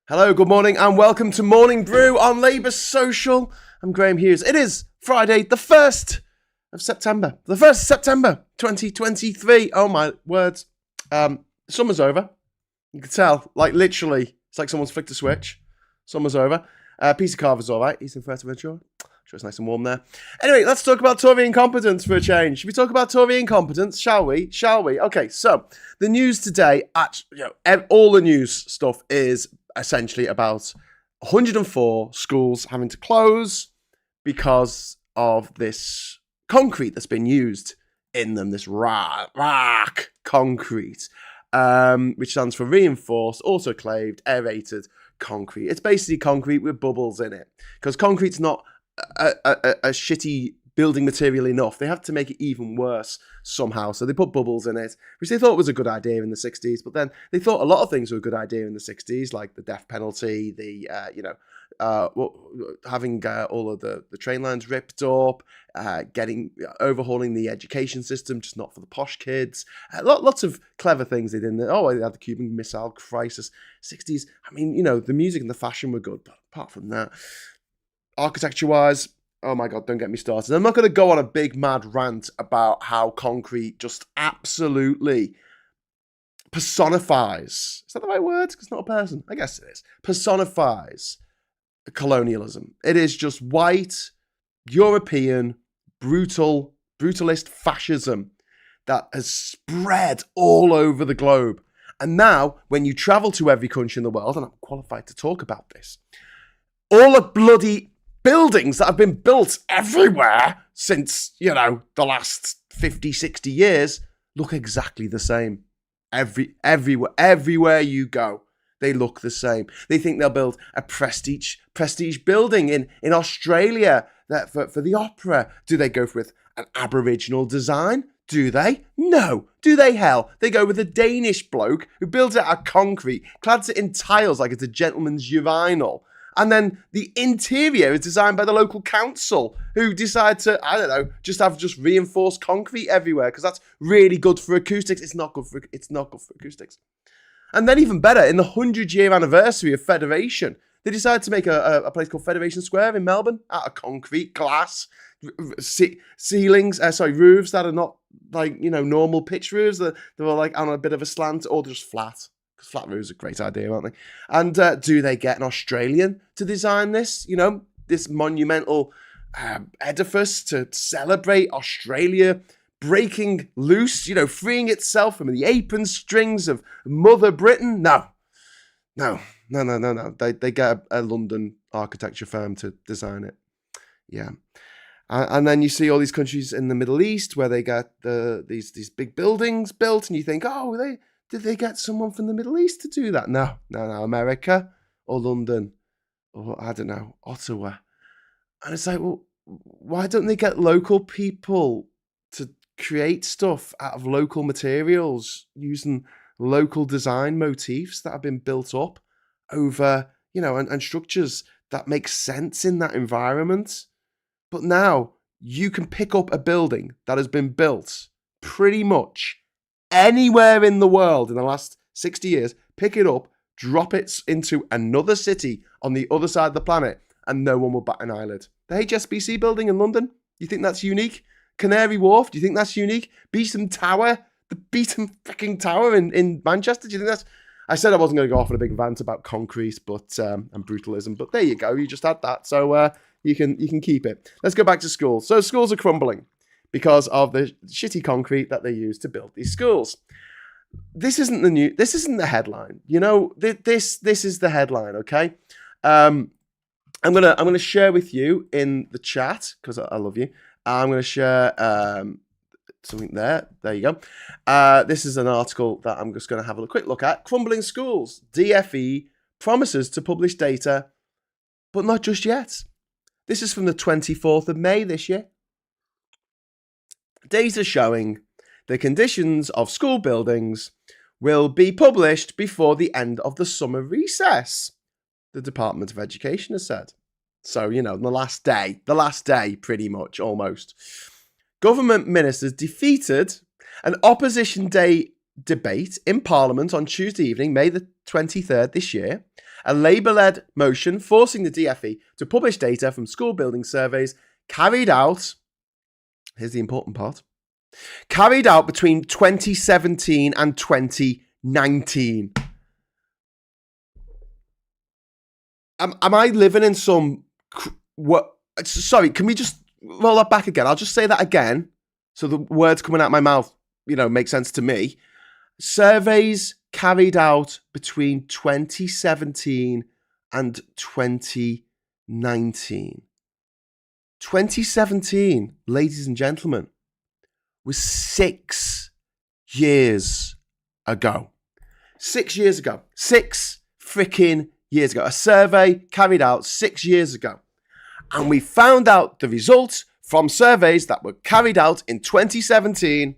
Hello, good morning, and welcome to Morning Brew on Labour Social. I'm Graham Hughes. It is Friday, the 1st of September. The 1st of September, 2023. Oh my words. Summer's over. You can tell, like literally, it's like someone's flicked a switch. Summer's over. PC Carver's all right. He's in Fuerteventura. Sure, it's nice and warm there. Anyway, let's talk about Tory incompetence for a change. Should we talk about Tory incompetence? Shall we? Okay, so the news today, all the news stuff is essentially about 104 schools having to close because of this concrete that's been used in them, this RAC concrete, which stands for reinforced, autoclaved, aerated concrete. It's basically concrete with bubbles in it, because concrete's not a shitty building material enough. They have to make it even worse somehow. So they put bubbles in it, which they thought was a good idea in the 60s. But then they thought a lot of things were a good idea in the 60s, like the death penalty, having all of the train lines ripped up, overhauling the education system, just not for the posh kids. Lots of clever things they did. They had the Cuban Missile Crisis. 60s, I mean, the music and the fashion were good. But apart from that, architecture-wise, oh my God, don't get me started. I'm not going to go on a big mad rant about how concrete just absolutely personifies. Is that the right word? It's not a person. I guess it is. Personifies colonialism. It is just white, European, brutalist fascism that has spread all over the globe. And now, when you travel to every country in the world, and I'm qualified to talk about this, all the bloody buildings that have been built everywhere since, the last 50, 60 years look exactly the same. Everywhere you go, they look the same. They think they'll build a prestige building in Australia for the opera. Do they go with an Aboriginal design? Do they? No. Do they? Hell, they go with a Danish bloke who builds it out of concrete, clads it in tiles like it's a gentleman's urinal. And then the interior is designed by the local council, who decide to, just have reinforced concrete everywhere because that's really good for acoustics. It's not good for acoustics. And then even better, in the 100-year anniversary of Federation, they decided to make a place called Federation Square in Melbourne out of concrete, glass, roofs that are not normal pitch roofs. They were like on a bit of a slant or just flat. Because flat roofs are a great idea, aren't they? And do they get an Australian to design this? This monumental edifice to celebrate Australia breaking loose, freeing itself from the apron strings of Mother Britain? No. They get a London architecture firm to design it. Yeah. And then you see all these countries in the Middle East where they get these big buildings built, and you think, did they get someone from the Middle East to do that? No. America or London or, I don't know, Ottawa. And it's like, well, why don't they get local people to create stuff out of local materials using local design motifs that have been built up over, and structures that make sense in that environment? But now you can pick up a building that has been built pretty much anywhere in the world in the last 60 years, pick it up, drop it into another city on the other side of the planet, and no one will bat an eyelid. The HSBC building in London, you think that's unique? Canary Wharf, do you think that's unique? Beetham Tower, the Beetham freaking Tower in Manchester, do you think that's... I said I wasn't going to go off on a big rant about concrete and brutalism, but there you go, you just had that, so you can keep it. Let's go back to schools. So schools are crumbling because of the shitty concrete that they use to build these schools. This isn't the headline. This is the headline, okay? I'm gonna share with you in the chat, because I love you. I'm gonna share something there. There you go. This is an article that I'm just gonna have a quick look at. Crumbling schools. DFE promises to publish data, but not just yet. This is from the 24th of May this year. Data showing the conditions of school buildings will be published before the end of the summer recess, the Department of Education has said. So, the last day, pretty much, almost. Government ministers defeated an opposition day debate in Parliament on Tuesday evening, May the 23rd this year, a Labour-led motion forcing the DfE to publish data from school building surveys carried out, here's the important part, carried out between 2017 and 2019. Am I living in some... Sorry, can we just roll that back again? I'll just say that again, so the words coming out of my mouth, make sense to me. Surveys carried out between 2017 and 2019. 2017, ladies and gentlemen, was 6 years ago. 6 years ago. 6 freaking years ago. A survey carried out 6 years ago. And we found out the results from surveys that were carried out in 2017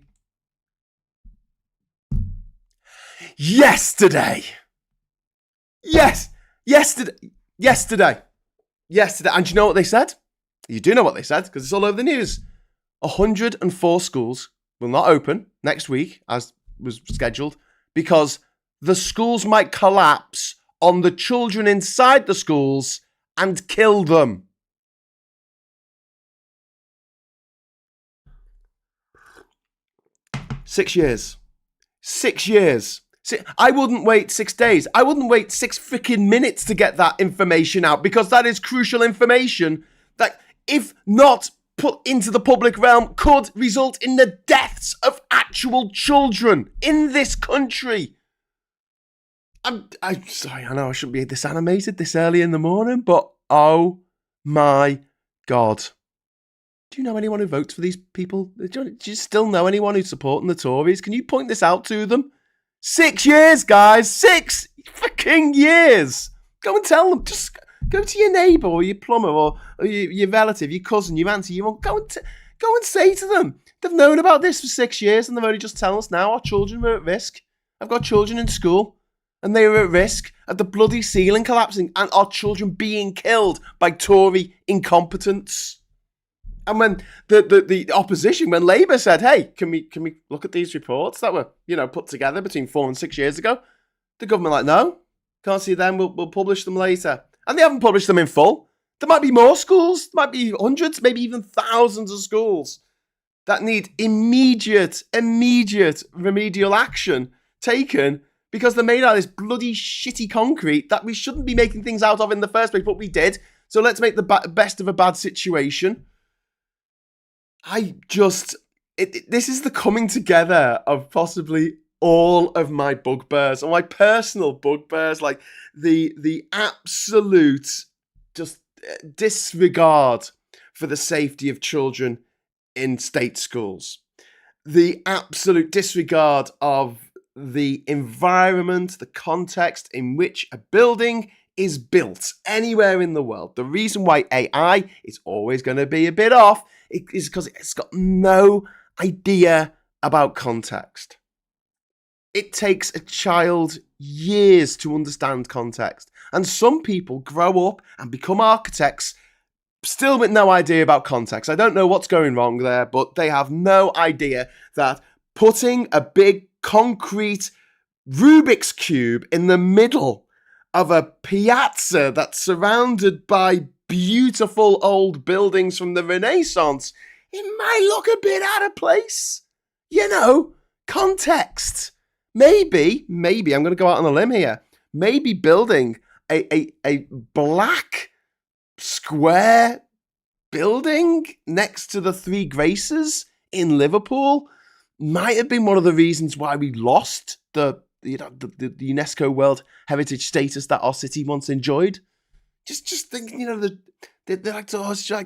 yesterday. Yes, yesterday. And do you know what they said? You do know what they said, because it's all over the news. 104 schools will not open next week, as was scheduled, because the schools might collapse on the children inside the schools and kill them. Six years. I wouldn't wait 6 days. I wouldn't wait 6 freaking minutes to get that information out, because that is crucial information that, if not put into the public realm, could result in the deaths of actual children in this country. I'm sorry, I know I shouldn't be this animated this early in the morning, but oh my God. Do you know anyone who votes for these people? Do you still know anyone who's supporting the Tories? Can you point this out to them? 6 years, guys. 6 fucking years. Go and tell them. Just go to your neighbour or your plumber or your relative, your cousin, your auntie, your mum. Go and say to them. They've known about this for 6 years and they're only just telling us now our children were at risk. I've got children in school and they were at risk of the bloody ceiling collapsing and our children being killed by Tory incompetence. And when the opposition, when Labour said, hey, can we look at these reports that were, put together between 4 and 6 years ago? The government like, no, can't see them. We'll publish them later. And they haven't published them in full. There might be more schools. There might be hundreds, maybe even thousands of schools that need immediate remedial action taken because they're made out of this bloody shitty concrete that we shouldn't be making things out of in the first place, but we did. So let's make the best of a bad situation. This is the coming together of possibly all of my bugbears, or my personal bugbears, like the absolute just disregard for the safety of children in state schools, the absolute disregard of the environment, the context in which a building is built anywhere in the world. The reason why AI is always going to be a bit off is because it's got no idea about context. It takes a child years to understand context. And some people grow up and become architects still with no idea about context. I don't know what's going wrong there, but they have no idea that putting a big concrete Rubik's Cube in the middle of a piazza that's surrounded by beautiful old buildings from the Renaissance, it might look a bit out of place. Context. Maybe, I'm going to go out on a limb here. Maybe building a black square building next to the Three Graces in Liverpool might have been one of the reasons why we lost the UNESCO World Heritage status that our city once enjoyed. Just thinking, they're like,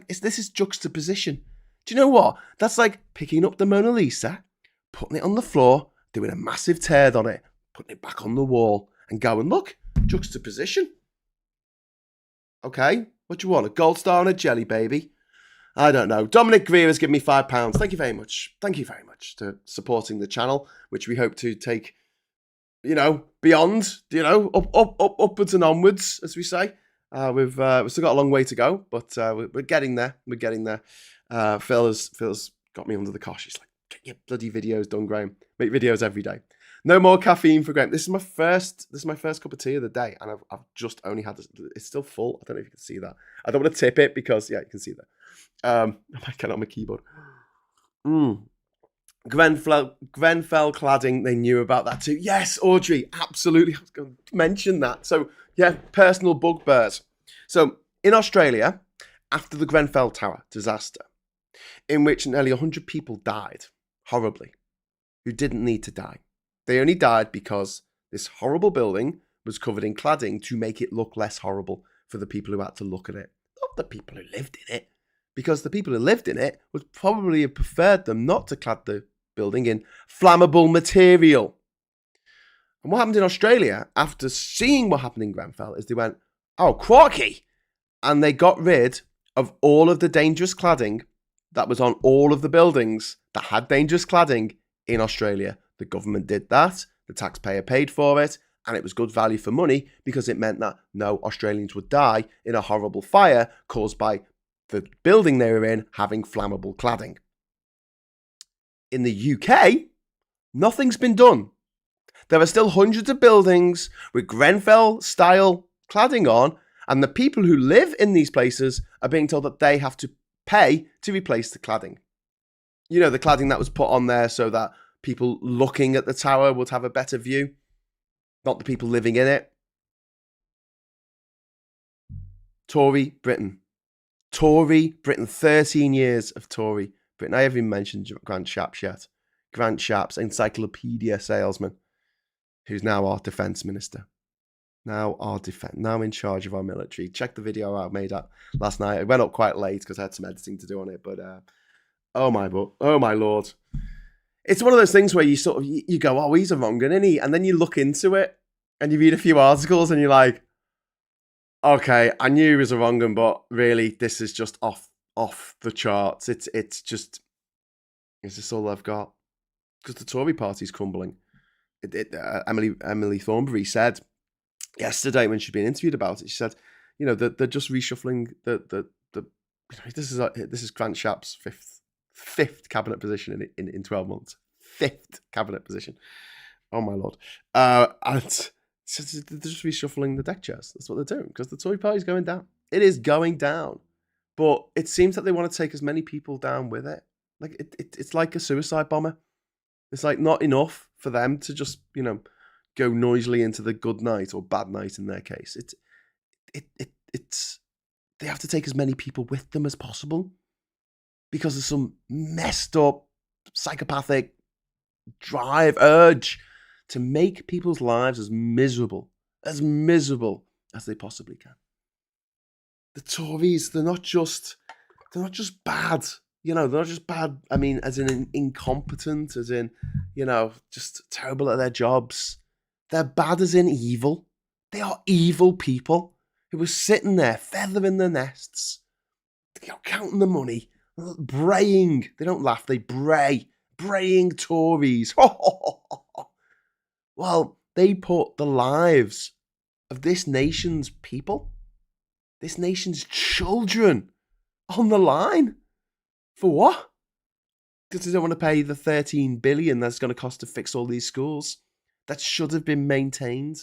this is juxtaposition. Do you know what? That's like picking up the Mona Lisa, putting it on the floor, doing a massive tear on it, putting it back on the wall, and going, look, juxtaposition. Okay, what do you want? A gold star and a jelly baby? I don't know. Dominic Greer has given me £5. Thank you very much. Thank you very much to supporting the channel, which we hope to take, beyond, upwards and onwards, as we say. We've still got a long way to go, but we're getting there. We're getting there. Phil's got me under the cosh. He's like, Get your bloody videos done, Graham. Make videos every day. No more caffeine for Graham. This is my first cup of tea of the day, and I've just only had this. It's still full. I don't know if you can see that. I don't want to tip it because you can see that. I might get it on my keyboard. Grenfell cladding, they knew about that too. Yes, Audrey, absolutely. I was going to mention that. So, yeah, personal bugbears. So, in Australia, after the Grenfell Tower disaster, in which nearly 100 people died, horribly, who didn't need to die. They only died because this horrible building was covered in cladding to make it look less horrible for the people who had to look at it. Not the people who lived in it, because the people who lived in it would probably have preferred them not to clad the building in flammable material. And what happened in Australia after seeing what happened in Grenfell is they went, oh, crikey! And they got rid of all of the dangerous cladding that was on all of the buildings that had dangerous cladding in Australia. The government did that, the taxpayer paid for it, and it was good value for money because it meant that no Australians would die in a horrible fire caused by the building they were in having flammable cladding. In the UK, nothing's been done. There are still hundreds of buildings with Grenfell-style cladding on, and the people who live in these places are being told that they have to pay to replace the cladding. You know, the cladding that was put on there so that people looking at the tower would have a better view, not the people living in it. Tory Britain. 13 years of Tory Britain. I haven't even mentioned Grant Shapps yet. Grant Shapps, encyclopedia salesman, who's now our defence minister. Now in charge of our military. Check the video I made up last night. It went up quite late because I had some editing to do on it. But oh my lord, it's one of those things where you sort of you go, oh, he's a wrong un, isn't he? And then you look into it and you read a few articles and you're like, okay, I knew he was a wrong un, but really, this is just off the charts. It's just all I've got because the Tory party's crumbling. Emily Thornberry said yesterday when she'd been interviewed about it, she said, you know, they're just reshuffling the this is Grant Shapps' fifth cabinet position in 12 months. Fifth cabinet position. Oh my lord. And they're just reshuffling the deck chairs. That's what they're doing because the Tory party's going down. It is going down. But it seems that they want to take as many people down with it. Like it's like a suicide bomber. It's like not enough for them to just, you know, go noisily into the good night or bad night in their case. It's they have to take as many people with them as possible because of some messed up psychopathic urge to make people's lives as miserable as they possibly can. The Tories, they're not just bad. You know, they're not just bad, I mean, as in incompetent, as in, you know, just terrible at their jobs. They're bad as in evil. They are evil people who are sitting there, feathering their nests, you know, counting the money, braying. They don't laugh, they bray. Braying Tories. Well, they put the lives of this nation's people, this nation's children, on the line. For what? Because they don't want to pay the $13 billion that's going to cost to fix all these schools that should have been maintained.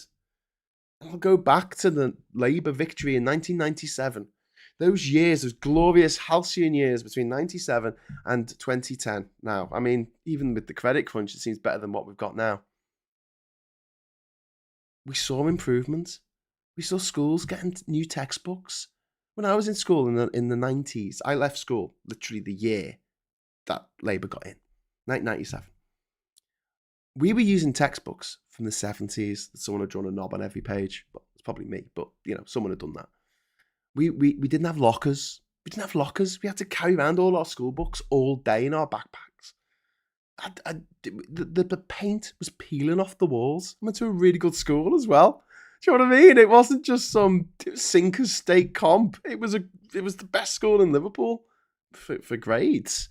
And I'll go back to the Labour victory in 1997. Those years, those glorious halcyon years between 97 and 2010. Now, I mean, even with the credit crunch, it seems better than what we've got now. We saw improvements. We saw schools getting new textbooks. When I was in school in the 90s, I left school literally the year that Labour got in, 1997. We were using textbooks from the 70s that someone had drawn a knob on every page. Well, it's probably me, but, you know, someone had done that. We didn't have lockers. We had to carry around all our school books all day in our backpacks. The paint was peeling off the walls. I went to a really good school as well. Do you know what I mean? It wasn't just some sinker's steak comp. It was the best school in Liverpool for grades.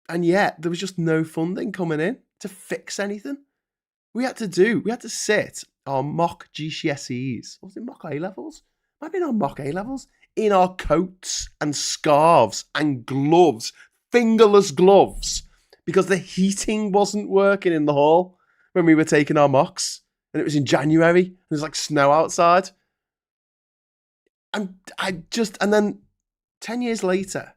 And yet there was just no funding coming in to fix anything. We had to sit our mock GCSEs. Was it mock A-levels? Might have been our mock A-levels. In our coats and scarves and gloves, fingerless gloves, because the heating wasn't working in the hall when we were taking our mocks. And it was in January. There's like snow outside. And then 10 years later,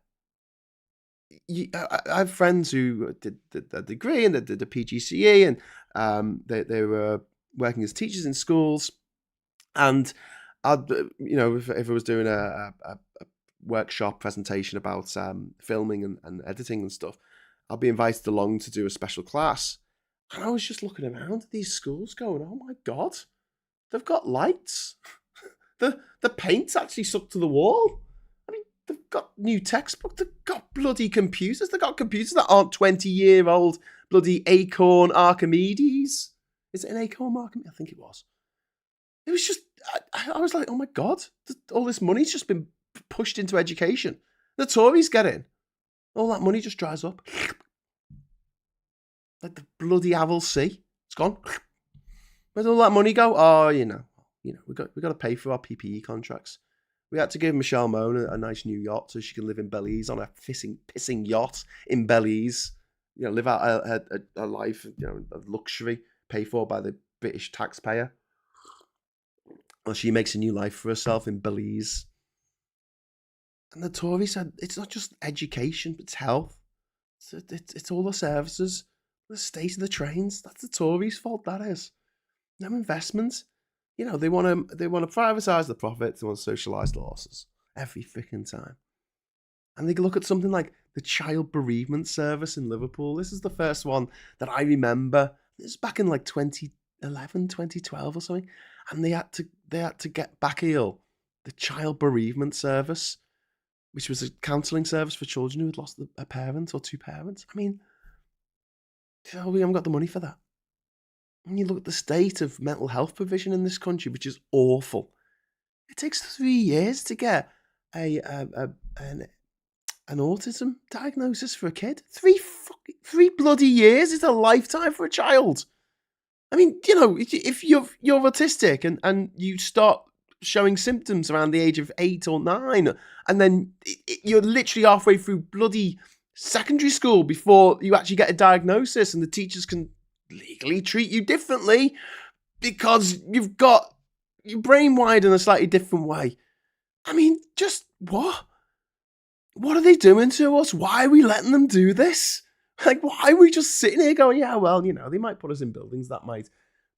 I have friends who did a degree and they did a PGCE, and they were working as teachers in schools. And if I was doing a workshop presentation about filming and editing and stuff, I'd be invited along to do a special class. And I was just looking around at these schools going, oh my God, they've got lights. The paint's actually stuck to the wall. I mean, they've got new textbooks. They've got bloody computers. They've got computers that aren't 20-year-old bloody Acorn Archimedes. Is it an Acorn Archimedes? I think it was. It was just, I was like, oh my God, all this money's just been pushed into education. The Tories get in. All that money just dries up. Like the bloody Aval Sea. It's gone. Where'd all that money go? Oh, we got to pay for our PPE contracts. We had to give Michelle Mone a nice new yacht so she can live in Belize on a pissing yacht in Belize. Live out a life, of luxury, paid for by the British taxpayer. Well, she makes a new life for herself in Belize. And the Tories said it's not just education, it's health. It's all the services, the state of the trains. That's the Tories' fault. That is no investment. They want to privatise the profits. They want to socialise the losses every freaking time. And they look at something like the child bereavement service in Liverpool. This is the first one that I remember. This was back in like 2011, 2012 or something. And they had to get back the child bereavement service, which was a counselling service for children who had lost a parent or two parents. I mean, we haven't got the money for that. And you look at the state of mental health provision in this country, which is awful. It takes 3 years to get an autism diagnosis for a kid. 3 bloody years is a lifetime for a child. I mean, if you're autistic and you start showing symptoms around the age of 8 or 9, and then you're literally halfway through bloody secondary school before you actually get a diagnosis, and the teachers can legally treat you differently because you've got your brain wired in a slightly different way. I mean, just what? What are they doing to us? Why are we letting them do this? Like, why are we just sitting here going, yeah, well, they might put us in buildings that might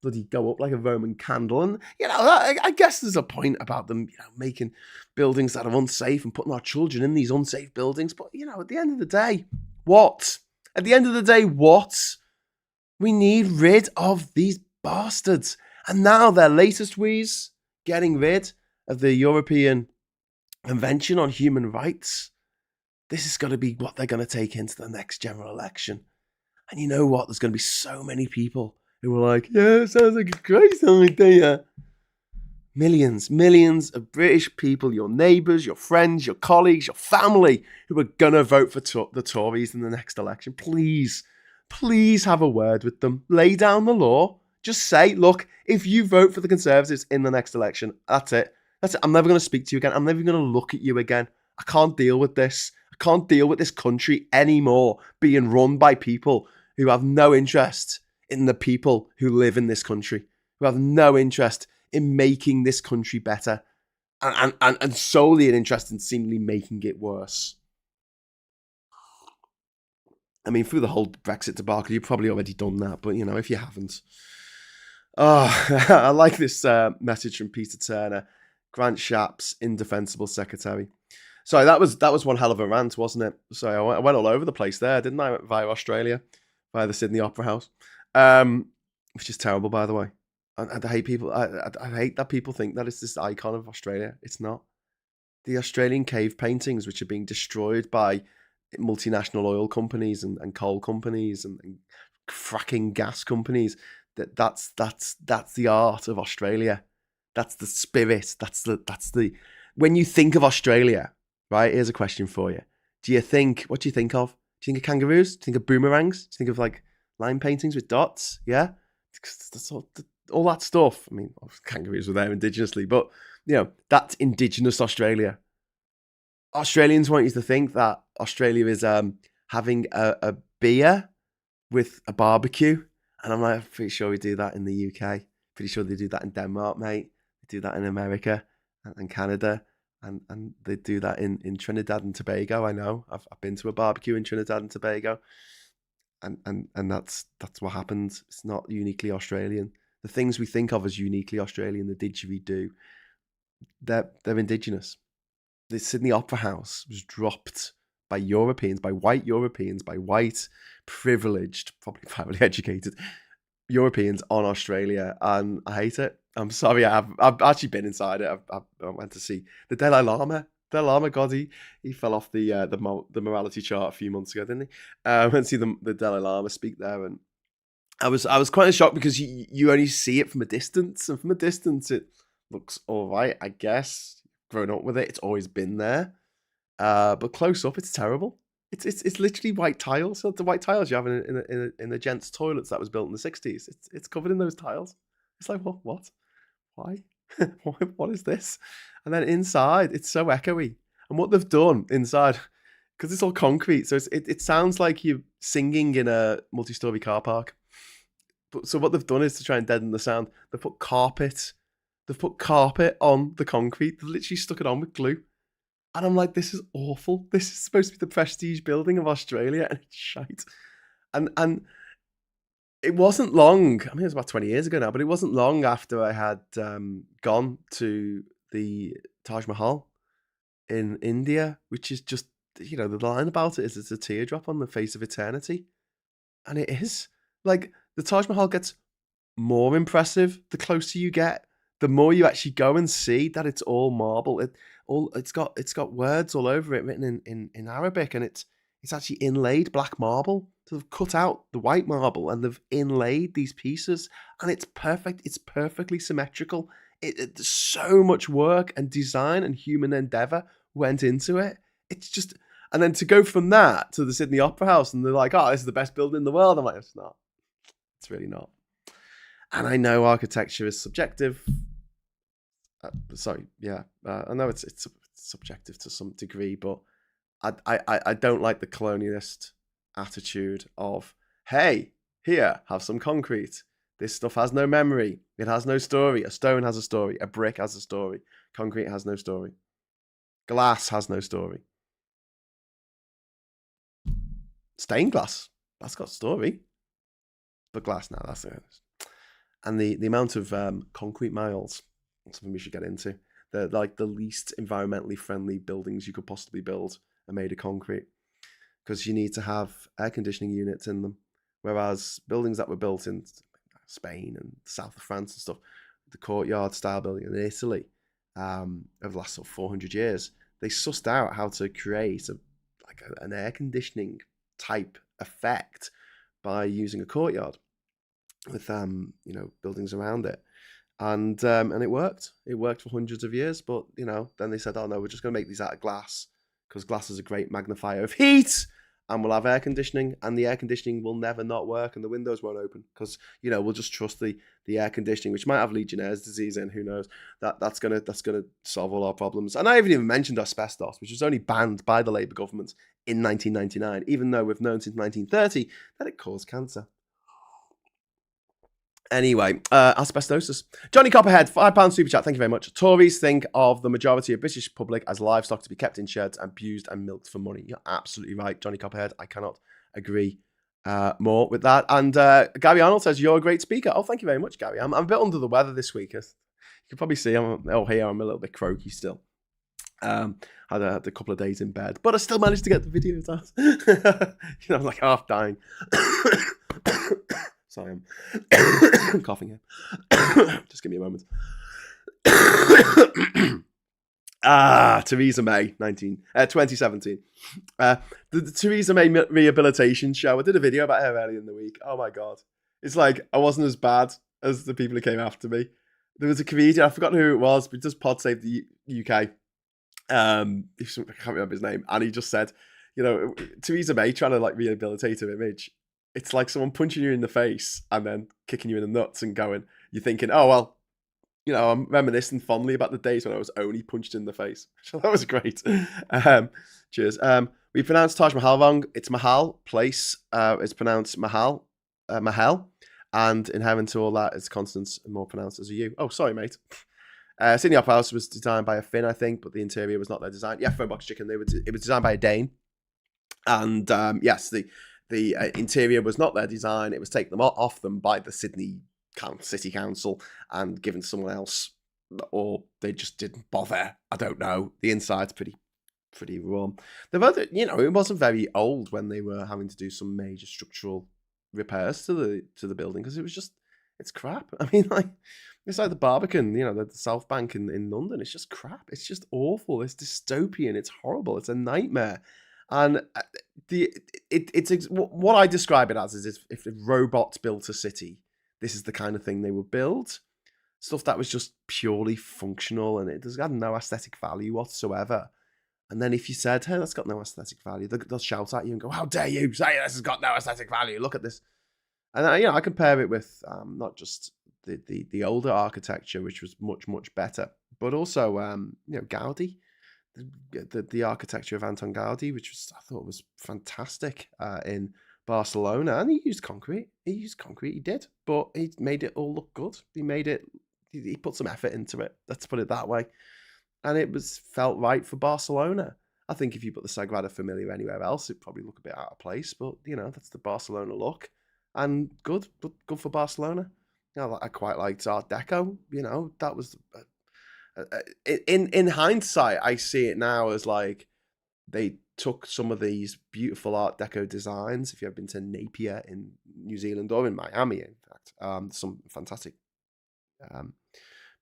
bloody go up like a Roman candle. And, I guess there's a point about them, making buildings that are unsafe and putting our children in these unsafe buildings. But, at the end of the day, what? At the end of the day, what? We need rid of these bastards. And now their latest wheeze, getting rid of the European Convention on Human Rights. This is going to be what they're going to take into the next general election. And you know what? There's going to be so many people who are like, yeah, it sounds like a great idea. Millions of British people, your neighbours, your friends, your colleagues, your family, who are going to vote for the Tories in the next election. Please have a word with them. Lay down the law. Just say, look, if you vote for the Conservatives in the next election, that's it. I'm never going to speak to you again. I'm never going to look at you again. I can't deal with this. I can't deal with this country anymore being run by people who have no interest in the people who live in this country, who have no interest in making this country better, and solely an interest in seemingly making it worse. I mean, through the whole Brexit debacle, you've probably already done that, but, if you haven't. Oh, I like this message from Peter Turner, Grant Shapps, indefensible secretary. Sorry, that was one hell of a rant, wasn't it? Sorry, I went all over the place there, didn't I? Via Australia, via the Sydney Opera House, which is terrible, by the way. I hate people. I hate that people think that it's this icon of Australia. It's not. The Australian cave paintings, which are being destroyed by multinational oil companies and coal companies and fracking gas companies. That's the art of Australia. That's the spirit. That's the. When you think of Australia, right? Here's a question for you. What do you think of? Do you think of kangaroos? Do you think of boomerangs? Do you think of like line paintings with dots? Yeah, that's all that stuff. I mean, kangaroos were there indigenously, but that's indigenous Australia. Australians want you to think that Australia is having a beer with a barbecue. And I'm like, I'm pretty sure we do that in the UK. Pretty sure they do that in Denmark, mate. They do that in America and Canada. And they do that in Trinidad and Tobago. I know. I've been to a barbecue in Trinidad and Tobago. And that's what happens. It's not uniquely Australian. The things we think of as uniquely Australian, the didgeridoo, they're indigenous. The Sydney Opera House was dropped by Europeans, by white Europeans, by white, privileged, probably privately educated Europeans on Australia, and I hate it. I'm sorry, I've actually been inside it. I went to see the Dalai Lama. Dalai Lama, God, he fell off the morality chart a few months ago, didn't he? I went to see the Dalai Lama speak there, and I was quite shocked because you only see it from a distance, and from a distance it looks all right, I guess. Grown up with it, it's always been there. But close up, it's terrible. It's literally white tiles. So the white tiles you have in a gents' toilets that was built in the 60s. It's covered in those tiles. It's like, what? Why? What is this? And then inside, it's so echoey. And what they've done inside, because it's all concrete, so it sounds like you're singing in a multi-story car park. But so what they've done is to try and deaden the sound. They've put carpet on the concrete. They've literally stuck it on with glue. And I'm like, this is awful. This is supposed to be the prestige building of Australia, and it's shite. And it wasn't long. I mean, it was about 20 years ago now, but it wasn't long after I had gone to the Taj Mahal in India, which is just, the line about it is it's a teardrop on the face of eternity. And it is. Like, the Taj Mahal gets more impressive the closer you get. The more you actually go and see that it's all marble. It's got words all over it written in Arabic, and it's actually inlaid black marble. So they've cut out the white marble and they've inlaid these pieces, and it's perfect. It's perfectly symmetrical. There's so much work and design and human endeavor went into it. It's just, and then to go from that to the Sydney Opera House, and they're like, "Oh, this is the best building in the world." I'm like, "It's not. It's really not." And I know architecture is subjective. I know it's subjective to some degree, but I don't like the colonialist attitude of, hey, here, have some concrete. This stuff has no memory. It has no story. A stone has a story. A brick has a story. Concrete has no story. Glass has no story. Stained glass, that's got a story. But glass, now that's it. And the amount of concrete miles, something we should get into. They're like the least environmentally friendly buildings you could possibly build are made of concrete, because you need to have air conditioning units in them. Whereas buildings that were built in Spain and south of France and stuff, the courtyard style building in Italy, over the last sort of 400 years, they sussed out how to create an air conditioning type effect by using a courtyard with buildings around it. And it worked. It worked for hundreds of years, but then they said, "Oh no, we're just going to make these out of glass, because glass is a great magnifier of heat, and we'll have air conditioning, and the air conditioning will never not work, and the windows won't open, because we'll just trust the air conditioning, which might have Legionnaire's disease in, who knows? That's gonna solve all our problems." And I haven't even mentioned asbestos, which was only banned by the Labour government in 1999, even though we've known since 1930 that it caused cancer. Anyway, asbestosis. Johnny Copperhead, £5 super chat. Thank you very much. Tories think of the majority of British public as livestock to be kept in sheds, abused and milked for money. You're absolutely right, Johnny Copperhead. I cannot agree more with that. And Gary Arnold says, "You're a great speaker." Oh, thank you very much, Gary. I'm a bit under the weather this week. You can probably see I'm a little bit croaky still. Had a couple of days in bed, but I still managed to get the videos out. I'm like half dying. Sorry, I'm coughing here. Just give me a moment. Theresa May, 2017. The Theresa May rehabilitation show. I did a video about her earlier in the week. Oh my God. It's like, I wasn't as bad as the people who came after me. There was a comedian, I've forgotten who it was, but just Pod Save the UK. I can't remember his name. And he just said, Theresa May trying to rehabilitate her image. It's like someone punching you in the face and then kicking you in the nuts and you're thinking, oh, well, I'm reminiscing fondly about the days when I was only punched in the face. So that was great. Cheers. We pronounce Taj Mahal wrong. It's Mahal. Place is pronounced Mahal. Mahal. And inherent to all that is consonants and more pronounced as a U. Oh, sorry, mate. Sydney Opera House was designed by a Finn, I think, but the interior was not their design. Yeah, Phone Box Chicken. It was designed by a Dane. And yes, the interior was not their design. It was taken off them by the Sydney City Council and given to someone else, or they just didn't bother. I don't know. The inside's pretty raw. It wasn't very old when they were having to do some major structural repairs to the building, because it's crap. I mean, like, it's like the Barbican, the South Bank in London. It's just crap. It's just awful. It's dystopian. It's horrible. It's a nightmare. And what I describe it as is if robots built a city, this is the kind of thing they would build. Stuff that was just purely functional, and it had no aesthetic value whatsoever. And then if you said, hey, that's got no aesthetic value, they'll shout at you and go, how dare you say this has got no aesthetic value? Look at this. And I compare it with not just the older architecture, which was much, much better, but also Gaudi, the architecture of Anton Gaudi, which I thought was fantastic in Barcelona. And he used concrete. He did, but he made it all look good. He put some effort into it. Let's put it that way. And it felt right for Barcelona. I think if you put the Sagrada Familia anywhere else, it'd probably look a bit out of place. But that's the Barcelona look, and good for Barcelona. I quite liked Art Deco. That was in hindsight, I see it now as like they took some of these beautiful Art Deco designs. If you've been to Napier in New Zealand or in Miami, in fact, some fantastic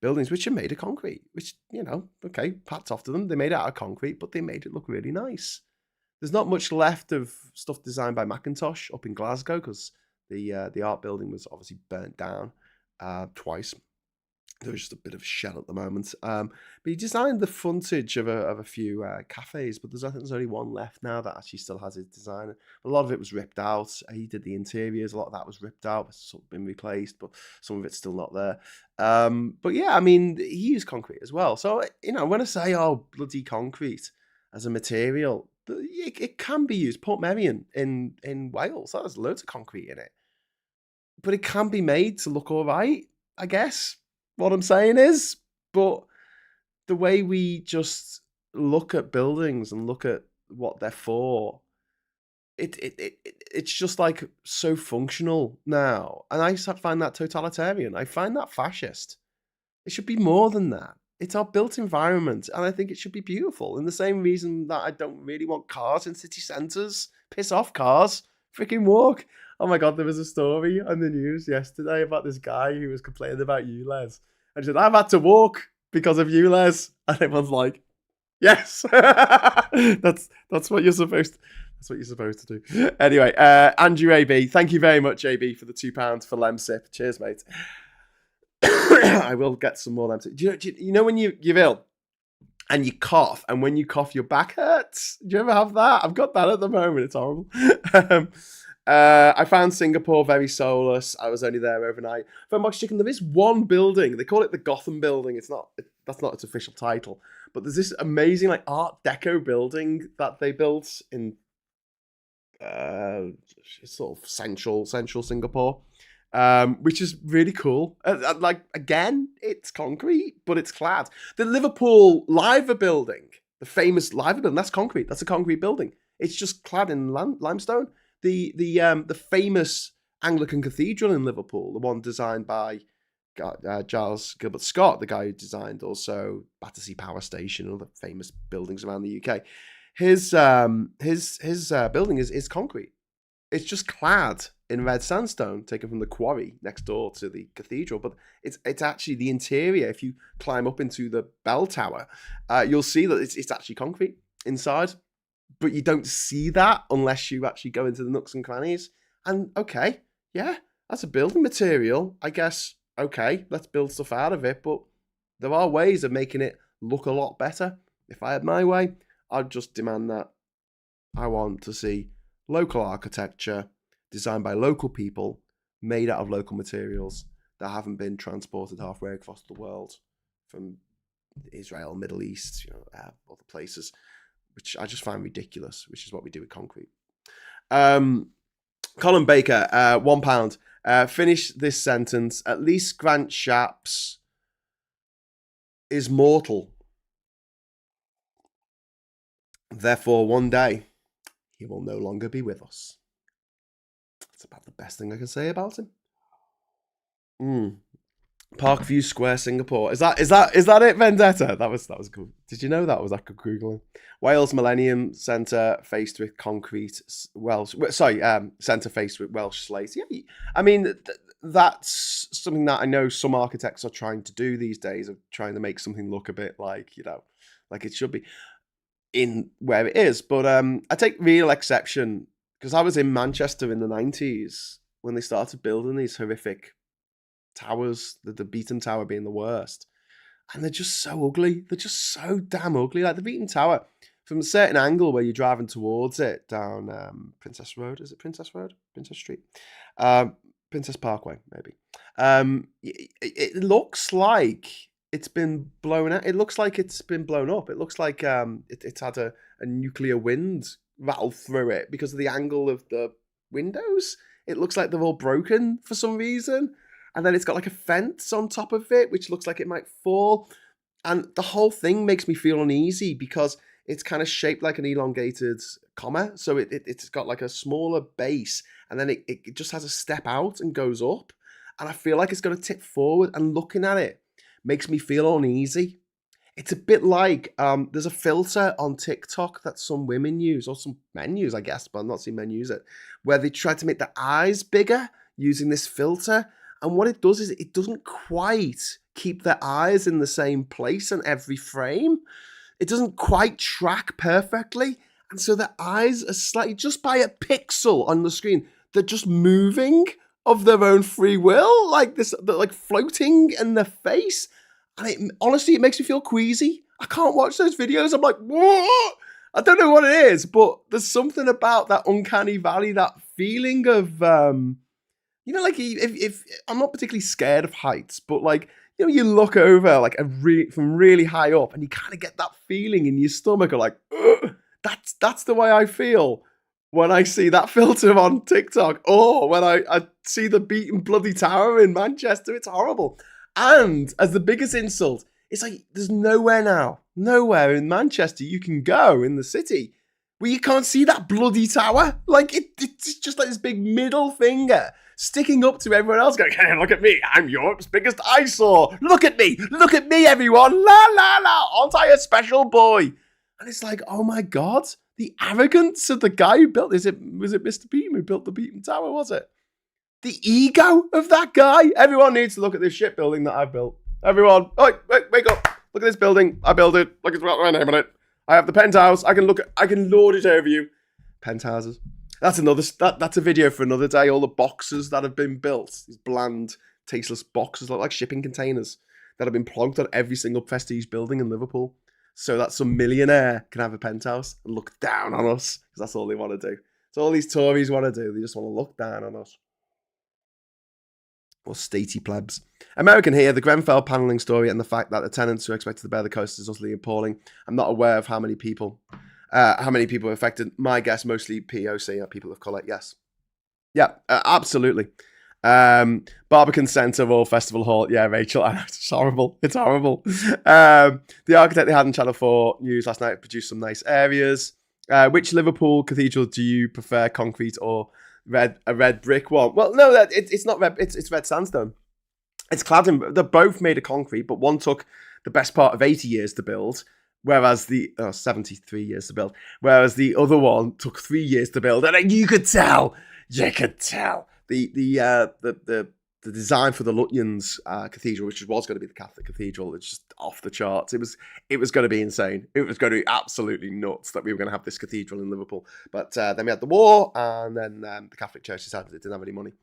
buildings which are made of concrete, which, okay, hats off to them. They made it out of concrete, but they made it look really nice. There's not much left of stuff designed by Macintosh up in Glasgow, because the art building was obviously burnt down twice. There was just a bit of a shell at the moment. But he designed the frontage of a few cafes, but I think there's only one left now that actually still has his design. A lot of it was ripped out. He did the interiors. A lot of that was ripped out. It's sort of been replaced, but some of it's still not there. But yeah, I mean, he used concrete as well. So, when I say, oh, bloody concrete as a material, it can be used. Port Merion in Wales, that has loads of concrete in it. But it can be made to look all right, I guess. What I'm saying is, but the way we just look at buildings and look at what they're for, it's just like so functional now. And I find that totalitarian. I find that fascist. It should be more than that. It's our built environment, and I think it should be beautiful. And the same reason that I don't really want cars in city centres. Piss off, cars. Freaking walk. Oh my God, there was a story on the news yesterday about this guy who was complaining about ULEZ. And he said, I've had to walk because of ULEZ. And everyone's like, yes. that's what you're supposed to. That's what you're supposed to do. Anyway, Andrew AB, thank you very much, AB, for the £2 for Lemsip. Cheers, mate. I will get some more Lemsip. Do you know when you're ill and you cough, and when you cough, your back hurts? Do you ever have that? I've got that at the moment. It's horrible. I found Singapore very soulless. I was only there overnight. For Mox Chicken, there is one building. They call it the Gotham Building. That's not its official title. But there's this amazing like Art Deco building that they built in sort of central Singapore, which is really cool. Like, again, it's concrete, but it's clad. The Liverpool Liver Building, the famous Liver Building, that's concrete. That's a concrete building. It's just clad in limestone. The famous Anglican Cathedral in Liverpool, the one designed by Giles Gilbert Scott, the guy who designed also Battersea Power Station and other famous buildings around the UK. His building is concrete. It's just clad in red sandstone taken from the quarry next door to the cathedral. But it's actually the interior. If you climb up into the bell tower, you'll see that it's actually concrete inside. But you don't see that unless you actually go into the nooks and crannies. And okay, yeah, that's a building material. I guess, okay, let's build stuff out of it. But there are ways of making it look a lot better. If I had my way, I'd just demand that. I want to see local architecture designed by local people, made out of local materials that haven't been transported halfway across the world from Israel, Middle East, other places. which I just find ridiculous, which is what we do with concrete. Colin Baker, £1. Finish this sentence. At least Grant Shapps is mortal. Therefore, one day, he will no longer be with us. That's about the best thing I can say about him. Parkview Square, Singapore. Is that it, Vendetta? That was cool. Did you know that? Was that good Googling? Wales Millennium Centre faced with concrete Welsh. Centre faced with Welsh slate. Yeah, I mean that's something that I know some architects are trying to do these days, of trying to make something look a bit like like it should be in where it is. But I take real exception because I was in Manchester in the 90s when they started building these horrific towers, the Beetham Tower being the worst, and they're just so ugly. They're just so damn ugly. Like the Beetham Tower, from a certain angle where you're driving towards it down Princess Road, is it Princess Road, Princess Street, Princess Parkway, maybe. It looks like it's been blown out. It looks like it's been blown up. It looks like it's had a nuclear wind rattle through it because of the angle of the windows. It looks like they're all broken for some reason. And then it's got like a fence on top of it, which looks like it might fall. And the whole thing makes me feel uneasy because it's kind of shaped like an elongated comma. So it's got like a smaller base, and then it just has a step out and goes up. And I feel like it's going to tip forward, and looking at it makes me feel uneasy. It's a bit like there's a filter on TikTok that some women use, or some men use, I guess, but I've not seen men use it, where they try to make their eyes bigger using this filter. And what it does is it doesn't quite keep their eyes in the same place in every frame. It doesn't quite track perfectly. And so their eyes are slightly, just by a pixel on the screen, they're just moving of their own free will, like this, they're like floating in their face. And honestly, it makes me feel queasy. I can't watch those videos. I'm like, what? I don't know what it is, but there's something about that uncanny valley, that feeling of, like if I'm not particularly scared of heights, but like, you look over like from really high up and you kind of get that feeling in your stomach of like, ugh, that's the way I feel when I see that filter on TikTok, or when I see the Beetham bloody Tower in Manchester. It's horrible. And as the biggest insult, it's like there's nowhere in Manchester you can go in the city where you can't see that bloody tower. Like it's just like this big middle finger sticking up to everyone else, going, hey, look at me, I'm Europe's biggest eyesore. Look at me, everyone. La la la, aren't I a special boy? And it's like, oh my God, the arrogance of the guy who built was it Mr. Beetham who built the Beetham Tower, was it? The ego of that guy. Everyone needs to look at this shit building that I've built. Everyone, wake up. Look at this building. I built it. Look, it's got my name on it. I have the penthouse. I can lord it over you. Penthouses. That's a video for another day. All the boxes that have been built, these bland, tasteless boxes, look like shipping containers that have been plonked on every single prestige building in Liverpool, so that some millionaire can have a penthouse and look down on us, because that's all they want to do. So all these Tories want to do. They just want to look down on us. Or statey plebs. American here, the Grenfell panelling story and the fact that the tenants who are expected to bear the cost is utterly appalling. I'm not aware of how many people are affected. My guess, mostly POC, people of colour. Yes. Yeah, absolutely. Barbican Centre or Festival Hall. Yeah, Rachel, I know, it's horrible. It's horrible. The architect they had in Channel 4 News last night produced some nice areas. Which Liverpool cathedral do you prefer, concrete or a red brick one? Well, no, it's not red. It's red sandstone. It's cladding. They're both made of concrete, but one took the best part of 80 years to build, whereas 73 years to build, whereas the other one took 3 years to build. And you could tell the design for the Lutyens Cathedral, which was going to be the Catholic Cathedral, it's just off the charts. It was going to be insane. It was going to be absolutely nuts that we were going to have this cathedral in Liverpool. But then we had the war, and then the Catholic Church decided it didn't have any money.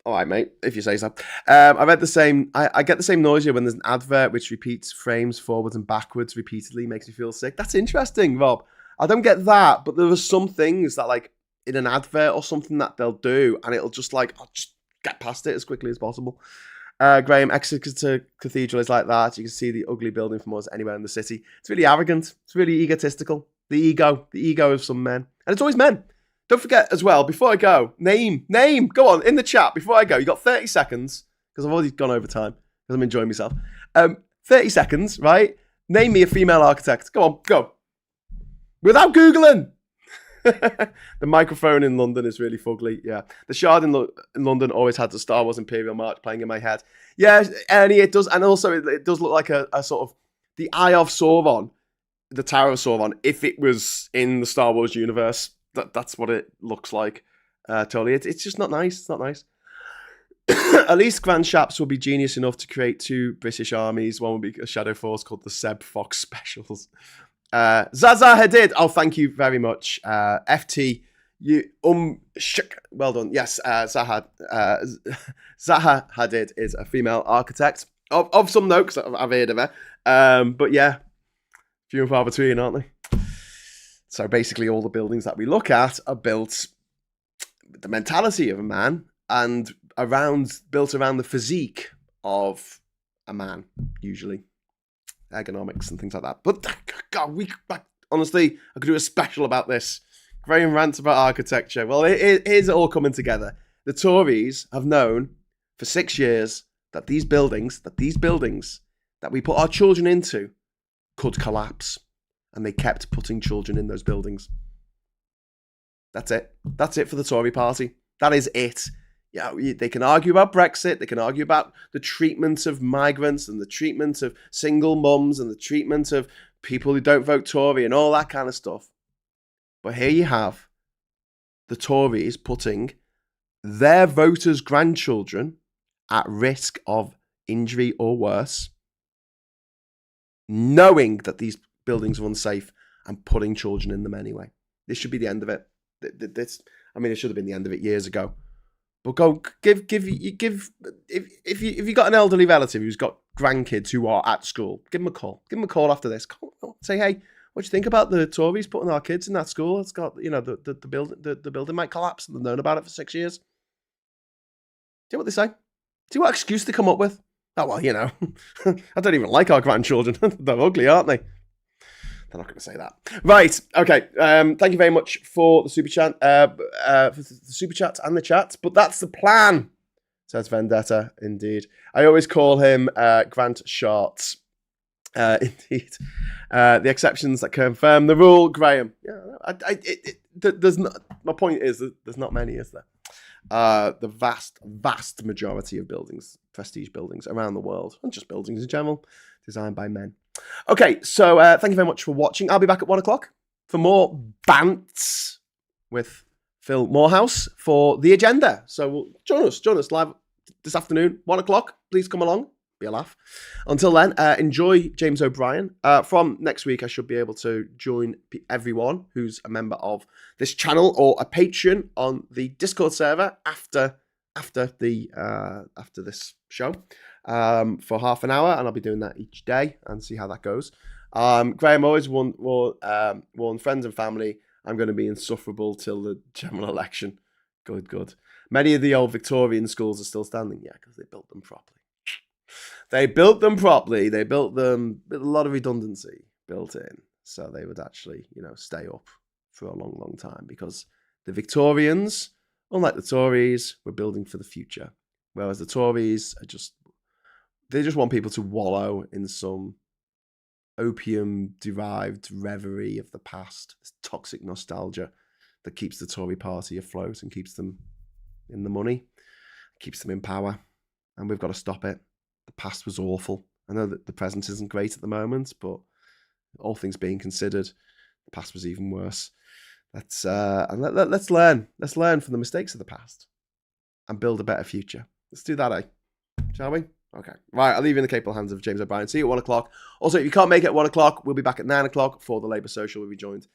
All right, mate, if you say so. I read the same. I get the same nausea when there's an advert which repeats frames forwards and backwards repeatedly. Makes me feel sick. That's interesting, Rob. I don't get that, but there are some things that, like, in an advert or something that they'll do, and it'll just like, I'll just get past it as quickly as possible. Graham, Exeter Cathedral is like that. You can see the ugly building from us anywhere in the city. It's really arrogant. It's really egotistical. The ego of some men. And it's always men. Don't forget as well, before I go, name, go on, in the chat, before I go, you got 30 seconds, because I've already gone over time, because I'm enjoying myself. 30 seconds, right? Name me a female architect. Go on, go. Without Googling. The microphone in London is really fugly, yeah. The Shard in London always had the Star Wars Imperial March playing in my head. Yeah, Ernie, it does, and also it does look like a sort of, the Eye of Sauron, the Tower of Sauron, if it was in the Star Wars universe. That's what it looks like. Totally. It's just not nice. It's not nice. At least Grand Shaps will be genius enough to create 2 British armies. One will be a Shadow Force called the Seb Fox Specials. Zaza Hadid. Oh, thank you very much. FT. Well done. Yes, Zaha Hadid is a female architect of some note, because I've heard of her. But yeah, few and far between, aren't they? So basically, all the buildings that we look at are built with the mentality of a man and built around the physique of a man, usually. Ergonomics and things like that. But God, honestly, I could do a special about this. Graham rants about architecture. Well, here's it all coming together. The Tories have known for 6 years that these buildings that we put our children into could collapse. And they kept putting children in those buildings. That's it. That's it for the Tory party. That is it. Yeah, they can argue about Brexit. They can argue about the treatment of migrants and the treatment of single mums and the treatment of people who don't vote Tory and all that kind of stuff. But here you have the Tories putting their voters' grandchildren at risk of injury or worse, knowing that these buildings are unsafe and putting children in them anyway. This should be the end of it. It should have been the end of it years ago. But go give if you got an elderly relative who's got grandkids who are at school, give them a call. Give them a call after this. Say, hey, what do you think about the Tories putting our kids in that school? It's got, the building might collapse, and they've known about it for 6 years. See what they say. See what excuse they come up with. Oh well, I don't even like our grandchildren. They're ugly, aren't they? I'm not going to say that. Right. Okay. Thank you very much for the super chat, and the chat. But that's the plan, says Vendetta. Indeed. I always call him Grant Short. Indeed. The exceptions that confirm the rule, Graham. Yeah. There's not. My point is that there's not many, is there? The vast majority of buildings, prestige buildings around the world, and just buildings in general, designed by men. Okay, so thank you very much for watching. I'll be back at 1 o'clock for more bants with Phil Morehouse for the agenda. So join us live this afternoon, 1 o'clock. Please come along. Be a laugh. Until then, enjoy James O'Brien. From next week, I should be able to join everyone who's a member of this channel or a patron on the Discord server after this show. For half an hour, and I'll be doing that each day and see how that goes. Graham always warned friends and family, I'm going to be insufferable till the general election. Good. Many of the old Victorian schools are still standing, because they built them properly. They built them with a lot of redundancy built in, so they would actually, stay up for a long, long time, because the Victorians, unlike the Tories, were building for the future, whereas the Tories are they just want people to wallow in some opium-derived reverie of the past, this toxic nostalgia that keeps the Tory party afloat and keeps them in the money, keeps them in power, and we've got to stop it. The past was awful. I know that the present isn't great at the moment, but all things being considered, the past was even worse. Let's learn. Let's learn from the mistakes of the past and build a better future. Let's do that, shall we? Okay. Right, I'll leave you in the capable hands of James O'Brien. See you at 1 o'clock. Also, if you can't make it at 1 o'clock, we'll be back at 9 o'clock for the Labour Social. We'll be joined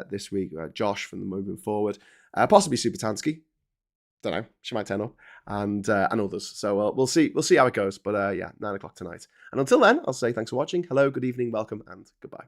this week. Josh from the Moving Forward. Possibly Super Tansky. Don't know. She might turn up. And others. So we'll see how it goes. But 9 o'clock tonight. And until then, I'll say thanks for watching. Hello, good evening, welcome, and goodbye.